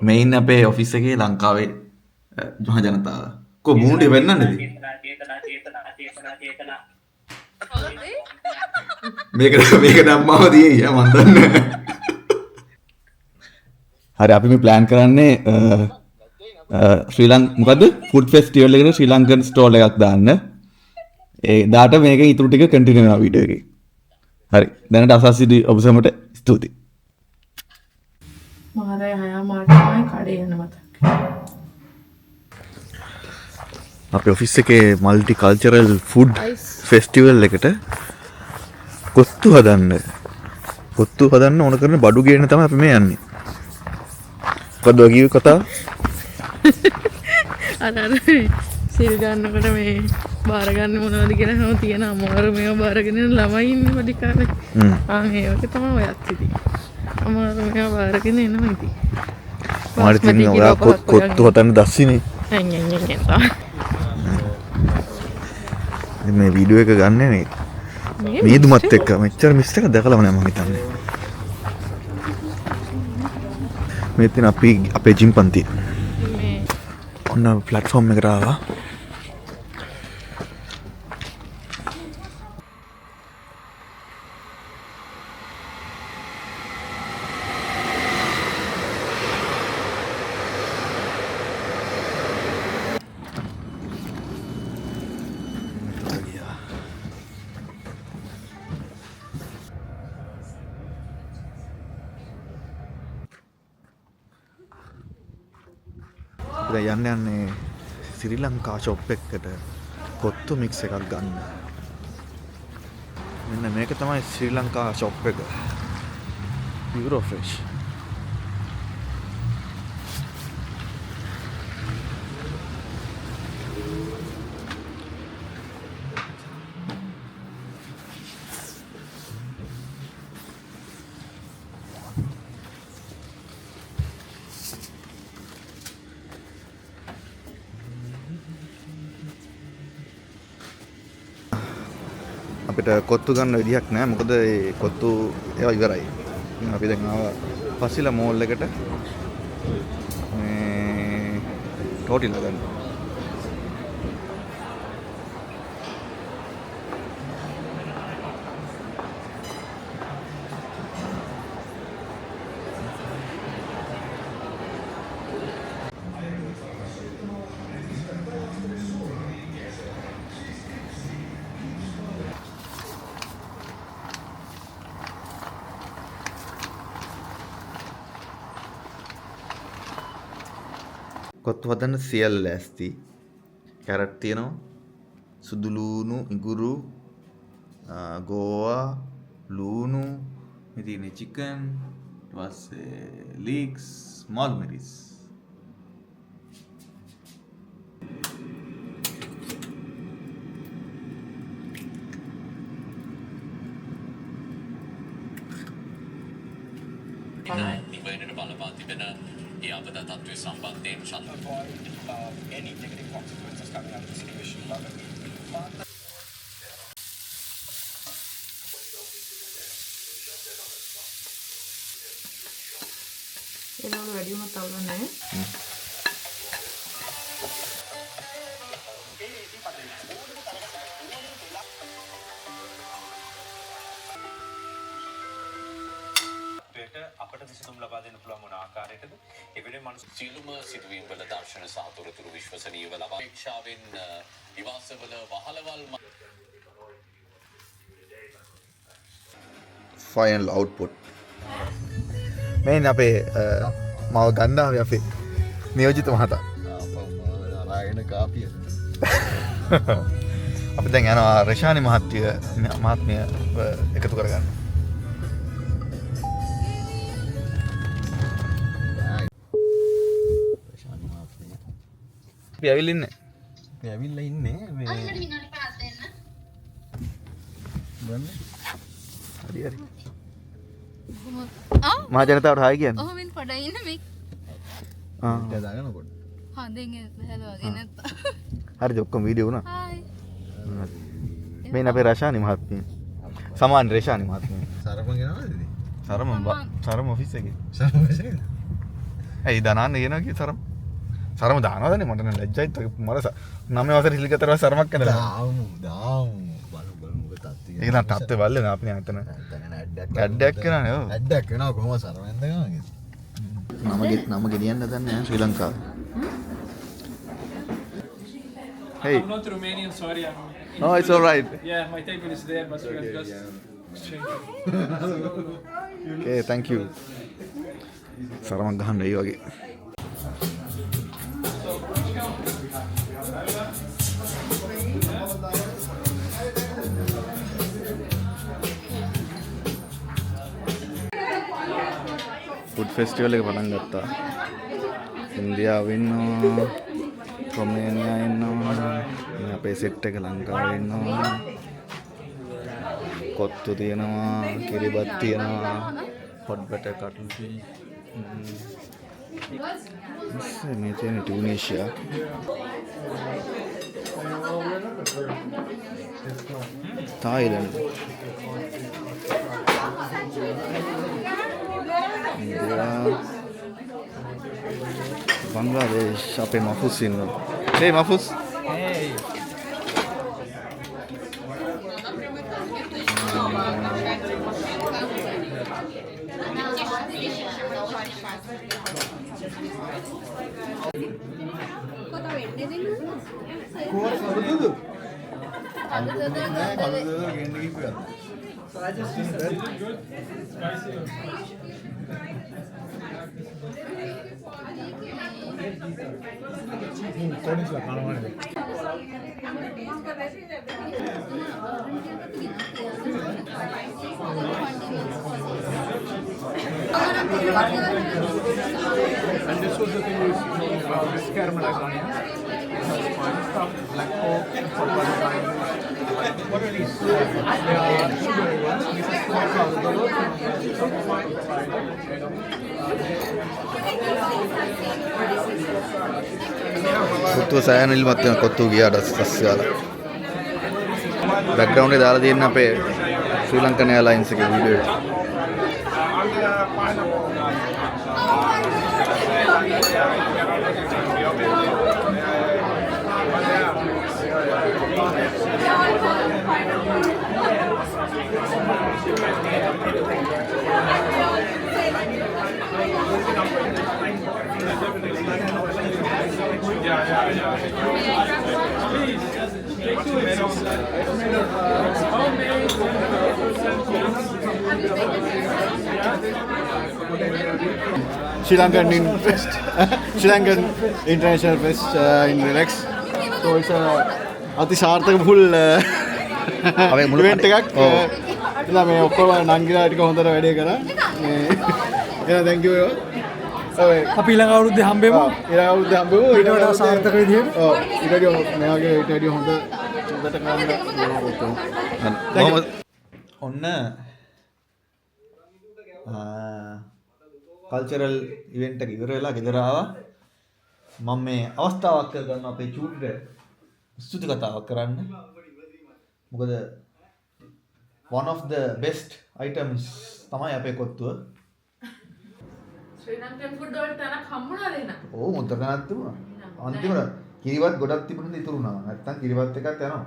මේ ඉන්නේ අපේ ඔෆිස් එකේ ලංකාවේ මහ ජනතාව. කො මූණේ වෙන්නන්නේද? මේක ධම්මාව දියේ මන් දන්නේ. හරි අපි මේ ප්ලෑන් කරන්නේ ශ්‍රී ලංකා මොකද්ද ෆුඩ් ෆෙස්ටිවල් එකට ශ්‍රී ලංකන් ස්ටෝල් එකක් දාන්න. ඒ දාට මේක ඉතුරු ටික කන්ටිනියු වෙනවා වීඩියෝ එකේ. හරි දැනට අසස්සිටි ඔබ සමට ස්තුතියි. මාරය 6 මාටමයි කඩේ යන මතක්. අපේ ඔෆිස් එකේ මල්ටි කල්චරල් ෆුඩ් ෆෙස්ටිවල් එකට කොත්තු හදන්න ඕන කරන බඩු ගේන්න තමයි අපි මේ යන්නේ. මොකද්ද වගේ කතාව? අර සිල් ගන්නකොට මේ බාර ගන්න මොනවද කියලා හැම තියෙන අමාරු මේවා බාරගෙන යන ළමයි ඉන්නේ පොඩි කාලේ. ඒක තමයි ඔයත් ඉතින්. අමාරු මේවා බාරගෙන එනවා ඉතින්. මාත් ඉතින් ඔයා කොත්තු හදන්න දැස්සිනේ. මේ වීඩියෝ එක ගන්නෙ නේ. මීදුමත් එක්ක මෙච්චර මිස් එක දැකලාම නෑ මම හිතන්නේ. මේ තියෙන අපේ ජිම් පන්ති. ඔන්න ප්ලැට්ෆෝම් එකට ආවා. යන්නේ ශ්‍රී ලංකා ෂොප් එකකට කොත්තු මික්ස් එකක් ගන්න. මෙන්න මේක තමයි ශ්‍රී ලංකා ෂොප් එක. Euro fresh. අපිට කොත්තු ගන්න විදිහක් නැහැ. මොකද ඒ කොත්තු ඒවා ඉවරයි. අපි දැන් ආවා පස්සිලා මෝල් එකට මේ ටෝටිලා ගන්න. කොත්තු හදන්න සියල්ල ලෑස්ති. කැරට් තියෙනවා. සුදු ලූණු, ඉඟුරු, ගෝවා, ලූණු, ඉතින් චිකන්, ඊට පස්සේ ලීක්ස්, මල්මිරිස්. නිවැරදිව බලපා තිබෙන ඒ අපද තත්ත්වයේ සම්බන්ධයෙන් any negative consequences coming out of the situation. ඒනවල වැඩි වුණත් අවුල නැහැ. අපට විසඳුම් ලබා දෙන්න පුළුවන් මොන ආකාරයකද? එවෙලේ මනුස්ස සියලුම සිදුවීම් වල දර්ශන සහ තොරතුරු විශ්වසනීයව ලබා අපේක්ෂාවෙන් නිවාසවල වහලවල් ෆයිනල් අවුට්පුට්. මේ අපේ මව ගන්නාවේ අපේ නියෝජිත මහතා. රායන කාපිය. අපි දැන් යනවා රෂානි මහත්මිය එකතු කරගන්න. අපි ඇවිල්ලා ඉන්නේ. අපි ඇවිල්ලා ඉන්නේ මේ හරි හරි. මහ ජනතාවට හායි කියන්නේ. ඔහොමින් පඩ ඉන්න මේ. ඊට දාගන්නකොට. හා දෙන්න හැලවගේ නැත්තා. හරිද ඔක්කොම වීඩියෝ වුණා. හායි. මේ අපේ රෂානි මහත්මිය. සමාන රෂානි මහත්මිය. සරම ගෙනවද ඉතින්? සරම ඔෆිස් එකේ. සරම ඔෆිස් එකේ. ඇයි දානන්න කියනවා සරම සරම දානවදනේ මට නම් ලැජ්ජයිත් මට 9 වසර හිලිකතර සරමක් ඇදලා දාමු බලමු මොකද තත්ත්වය. ඒක නම් තත්ත්වය බලන්න අපි අතන ඇඩ්ඩක් කරනනේ ඔව් ඇඩ්ඩක් වෙනවා කොහොම සරවෙන්ද ගානේ. නම ගෙනියන්න දන්නේ නැහැ ශ්‍රී ලංකාවේ. Hey. I'm not Romanian, sorry. Oh, it's all right. Yeah, my table is there, but we can just exchange it. Okay, thank you. සරමක් ගහන්න ඒ වගේ. ෆුඩ් ෆෙස්ටිවල් එක පටන් ගත්තා. ඉන්දියාවේ ඉන්නවා, රොමේනියා ඉන්නවා, අපේ සෙට් එක ලංකාවේ ඉන්නවා. කොත්තු තියෙනවා, කිරිබත් තියෙනවා, හොට් බටර් කට්ලටි. මේ තියෙන ටුනීෂියා. තායිලන්ත. Bangladesh, අපේ මෆුස් ඉන්නවා. Hey මෆුස්. Hey. And this was the thing we used to know about this caramelized onion, black pork, what are these? They are sugary ones. This is corn powder. The whole thing is some fine කොත්තුව සෑහනිල්මත් වෙන කොත්තුව ගියාට සස්යාලා. Background එකේ දාලා තියෙන අපේ ශ්‍රී Lankan airlines එකේ video එක. Sri Lankan International Fest in Relax. So it's a අති සාර්ථක full අපේ මුළු event එකක්. ඉතින් මේ ඔක්කොම නංගිලා ටික හොඳට වැඩේ කරා. මේ එහෙනම් thank you. අපි ඊළඟ අවුරුද්දේ හම්බෙමු. ඊළඟ අවුරුද්දේ හම්බෙමු. ඊට වඩා සාර්ථක විදිහට. ඔව්. ඊට වඩා මේ වගේ ඊට වඩා හොඳට කරන්න. ඔන්න කල්චරල් ඉවෙන්ට් එක ඉවර වෙලා ගෙදර ආවා. මම මේ අවස්ථාවක් කරගන්න අපේ චූටිට ස්තුති කතාවක් කරන්න. මොකද one of the best items තමයි අපේ කොත්තුව. ශ්‍රී ලංකන් ෆුඩ් වලට තනක් හම්බුණාද එහෙනම්? ඕ මොකද තනක් තිබුණා. අන්තිමට කිරිවත් ගොඩක් තිබුණේ ඉතුරු වුණා. නැත්තම් කිරිවත් එකක් යනවා.